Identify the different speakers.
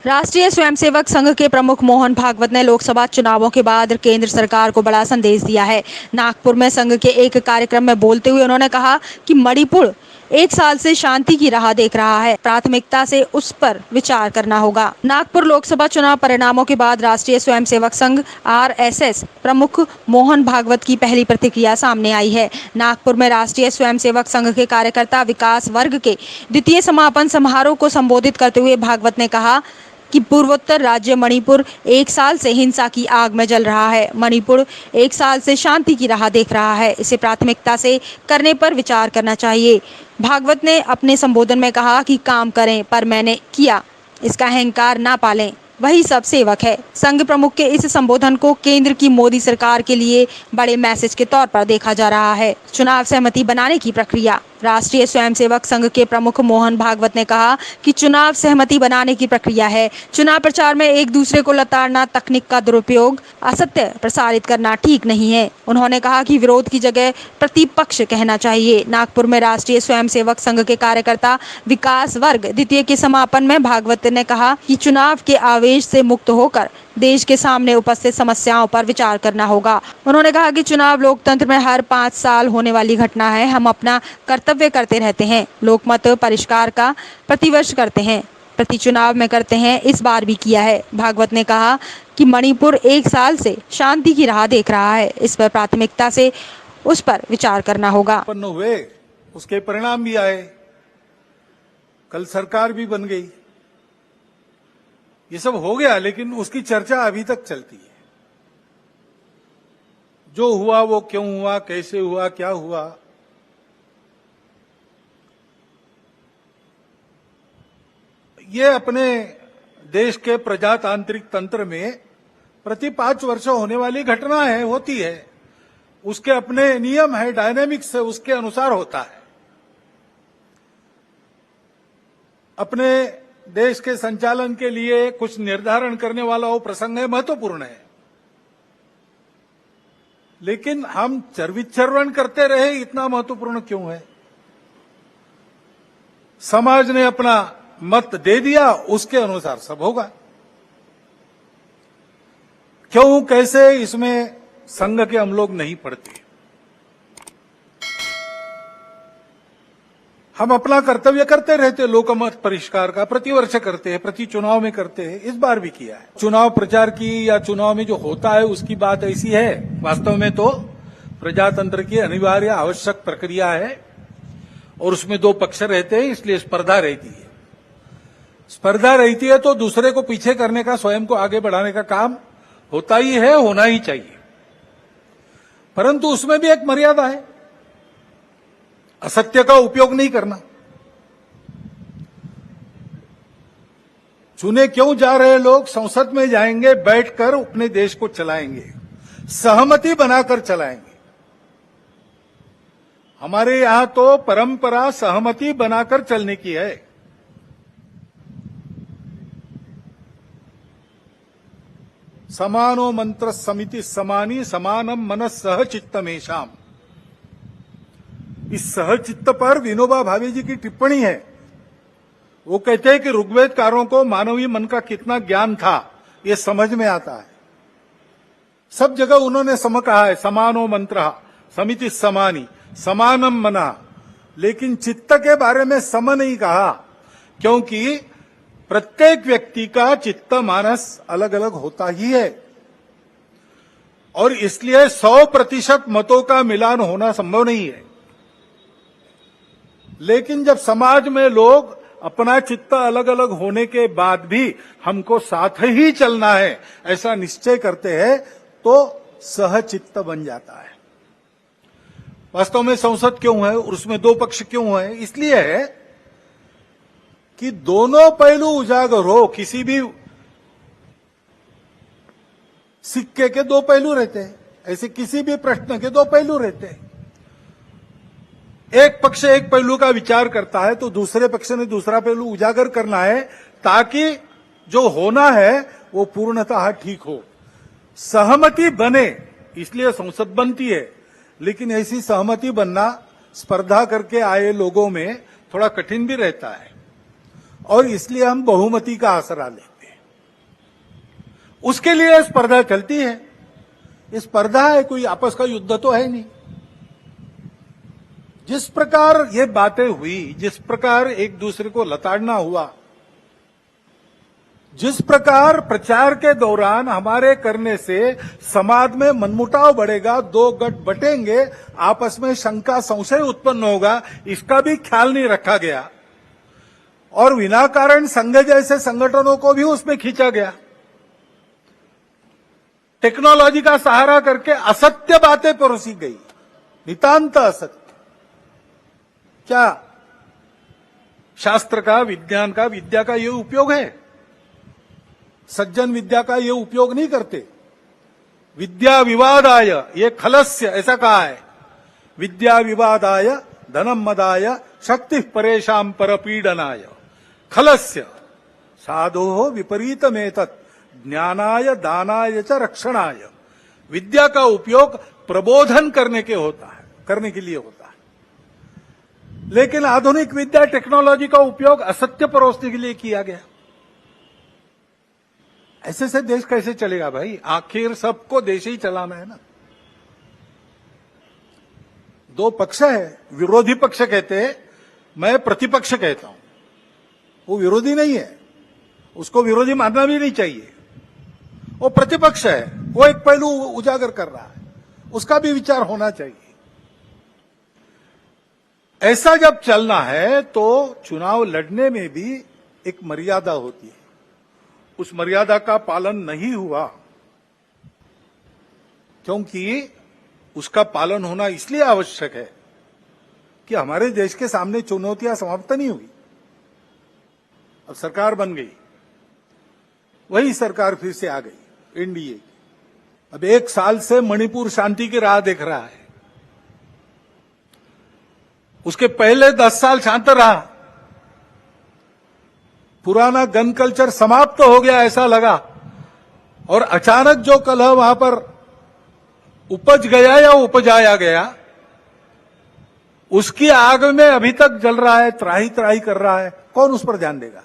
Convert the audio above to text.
Speaker 1: राष्ट्रीय स्वयंसेवक संघ के प्रमुख मोहन भागवत ने लोकसभा चुनावों के बाद केंद्र सरकार को बड़ा संदेश दिया है। नागपुर में संघ के एक कार्यक्रम में बोलते हुए उन्होंने कहा कि मणिपुर 1 साल से शांति की राह देख रहा है, प्राथमिकता से उस पर विचार करना होगा। नागपुर लोकसभा चुनाव परिणामों के बाद राष्ट्रीय स्वयंसेवक संघ RSS प्रमुख मोहन भागवत की पहली प्रतिक्रिया सामने आई है। नागपुर में राष्ट्रीय स्वयंसेवक संघ के कार्यकर्ता विकास वर्ग के द्वितीय समापन समारोह को संबोधित करते हुए भागवत ने कहा कि पूर्वोत्तर राज्य मणिपुर 1 साल से हिंसा की आग में जल रहा है। मणिपुर 1 साल से शांति की राह देख रहा है, इसे प्राथमिकता से करने पर विचार करना चाहिए। भागवत ने अपने संबोधन में कहा कि काम करें पर मैंने किया, इसका अहंकार ना पालें, वही सब सेवक है। संघ प्रमुख के इस संबोधन को केंद्र की मोदी सरकार के लिए बड़े मैसेज के तौर पर देखा जा रहा है। चुनाव सहमति बनाने की प्रक्रिया। राष्ट्रीय स्वयंसेवक संघ के प्रमुख मोहन भागवत ने कहा कि चुनाव सहमति बनाने की प्रक्रिया है। चुनाव प्रचार में एक दूसरे को लताड़ना, तकनीक का दुरुपयोग, असत्य प्रसारित करना ठीक नहीं है। उन्होंने कहा कि विरोध की जगह प्रतिपक्ष कहना चाहिए। नागपुर में राष्ट्रीय स्वयंसेवक संघ के कार्यकर्ता विकास वर्ग द्वितीय के समापन में भागवत ने कहा कि चुनाव के आवेश से मुक्त होकर देश के सामने उपस्थित समस्याओं पर विचार करना होगा। उन्होंने कहा कि चुनाव लोकतंत्र में हर 5 साल होने वाली घटना है। हम अपना कर्तव्य करते रहते हैं, लोकमत परिष्कार का प्रतिवर्ष करते हैं, प्रति चुनाव में करते हैं, इस बार भी किया है। भागवत ने कहा कि मणिपुर 1 साल से शांति की राह देख रहा है, इस पर प्राथमिकता से उस पर विचार करना होगा।
Speaker 2: हुए उसके परिणाम भी आए, कल सरकार भी बन गई, ये सब हो गया, लेकिन उसकी चर्चा अभी तक चलती है। जो हुआ वो क्यों हुआ, कैसे हुआ, क्या हुआ, ये अपने देश के प्रजातांत्रिक तंत्र में प्रति 5 वर्ष होने वाली घटना है, होती है। उसके अपने नियम है, डायनेमिक्स है, उसके अनुसार होता है। अपने देश के संचालन के लिए कुछ निर्धारण करने वाला वो प्रसंग है, महत्वपूर्ण है। लेकिन हम चरविचरवन करते रहे, इतना महत्वपूर्ण क्यों है? समाज ने अपना मत दे दिया, उसके अनुसार सब होगा। क्यों, कैसे, इसमें संघ के हम लोग नहीं पढ़ते। हम अपना कर्तव्य करते रहते, लोकमत परिष्कार का प्रतिवर्ष करते हैं, प्रति चुनाव में करते हैं, इस बार भी किया है। चुनाव प्रचार की या चुनाव में जो होता है उसकी बात ऐसी है, वास्तव में तो प्रजातंत्र की अनिवार्य आवश्यक प्रक्रिया है और उसमें 2 पक्ष रहते हैं, इसलिए स्पर्धा रहती है। स्पर्धा रहती है तो दूसरे को पीछे करने का, स्वयं को आगे बढ़ाने का काम होता ही है, होना ही चाहिए। परंतु उसमें भी एक मर्यादा है, असत्य का उपयोग नहीं करना। चुने क्यों जा रहे लोग संसद में जाएंगे, बैठकर अपने देश को चलाएंगे, सहमति बनाकर चलाएंगे। हमारे यहां तो परंपरा सहमति बनाकर चलने की है। समानो मंत्र समिति समानी समानम मनस सह चित्तमेशाम। इस सहचित्त पर विनोबा भावे जी की टिप्पणी है। वो कहते हैं कि ऋग्वेदकारों को मानवीय मन का कितना ज्ञान था, ये समझ में आता है। सब जगह उन्होंने कहा है, समानो मंत्र समिति समानी समानम मना, लेकिन चित्त के बारे में सम नहीं कहा, क्योंकि प्रत्येक व्यक्ति का चित्त मानस अलग अलग होता ही है और इसलिए 100% मतों का मिलान होना संभव नहीं है। लेकिन जब समाज में लोग अपना चित्त अलग अलग होने के बाद भी हमको साथ ही चलना है ऐसा निश्चय करते हैं तो सहचित्त बन जाता है। वास्तव में संसद क्यों है और उसमें 2 पक्ष क्यों है? इसलिए है कि दोनों पहलू उजागर हो। किसी भी सिक्के के 2 पहलू रहते हैं, ऐसे किसी भी प्रश्न के 2 पहलू रहते हैं। एक पक्ष एक पहलू का विचार करता है तो दूसरे पक्ष ने दूसरा पहलू उजागर करना है, ताकि जो होना है वो पूर्णतः ठीक हो, सहमति बने। इसलिए संसद बनती है, लेकिन ऐसी सहमति बनना स्पर्धा करके आए लोगों में थोड़ा कठिन भी रहता है और इसलिए हम बहुमति का आसरा लेते हैं। उसके लिए स्पर्धा चलती है। ये स्पर्धा है, कोई आपस का युद्ध तो है नहीं। जिस प्रकार ये बातें हुई, जिस प्रकार एक दूसरे को लताड़ना हुआ, जिस प्रकार प्रचार के दौरान हमारे करने से समाज में मनमुटाव बढ़ेगा, दो गठ बटेंगे, आपस में शंका संशय उत्पन्न होगा, इसका भी ख्याल नहीं रखा गया और विनाकारण संघ जैसे संगठनों को भी उसमें खींचा गया। टेक्नोलॉजी का सहारा करके असत्य बातें परोसी गई, नितांत असत्य। क्या शास्त्र का, विज्ञान का, विद्या का ये उपयोग है? सज्जन विद्या का ये उपयोग नहीं करते। विद्या विवादाय ये खलस्य, ऐसा कहा है। विद्या विवादाय धनम मदाय शक्ति परेशान परपीडनाय खलस्य साधो विपरीतमेतत् ज्ञानाय दानाय च रक्षणाय। विद्या का उपयोग प्रबोधन करने के लिए होता है, लेकिन आधुनिक विद्या टेक्नोलॉजी का उपयोग असत्य परोसने के लिए किया गया। ऐसे से देश कैसे चलेगा भाई? आखिर सबको देश ही चलाना है ना। दो पक्ष है, विरोधी पक्ष कहते हैं, मैं प्रतिपक्ष कहता हूं। वो विरोधी नहीं है, उसको विरोधी मानना भी नहीं चाहिए। वो प्रतिपक्ष है, वो एक पहलू उजागर कर रहा है, उसका भी विचार होना चाहिए। ऐसा जब चलना है तो चुनाव लड़ने में भी एक मर्यादा होती है। उस मर्यादा का पालन नहीं हुआ, क्योंकि उसका पालन होना इसलिए आवश्यक है कि हमारे देश के सामने चुनौतियां समाप्त नहीं हुई। अब सरकार बन गई, वही सरकार फिर से आ गई, एनडीए। अब 1 साल से मणिपुर शांति की राह देख रहा है। उसके पहले 10 साल शांत रहा, पुराना गन कल्चर समाप्त हो गया ऐसा लगा, और अचानक जो कलह वहां पर उपज गया या उपजाया गया, उसकी आग में अभी तक जल रहा है, त्राही त्राही कर रहा है। कौन उस पर ध्यान देगा?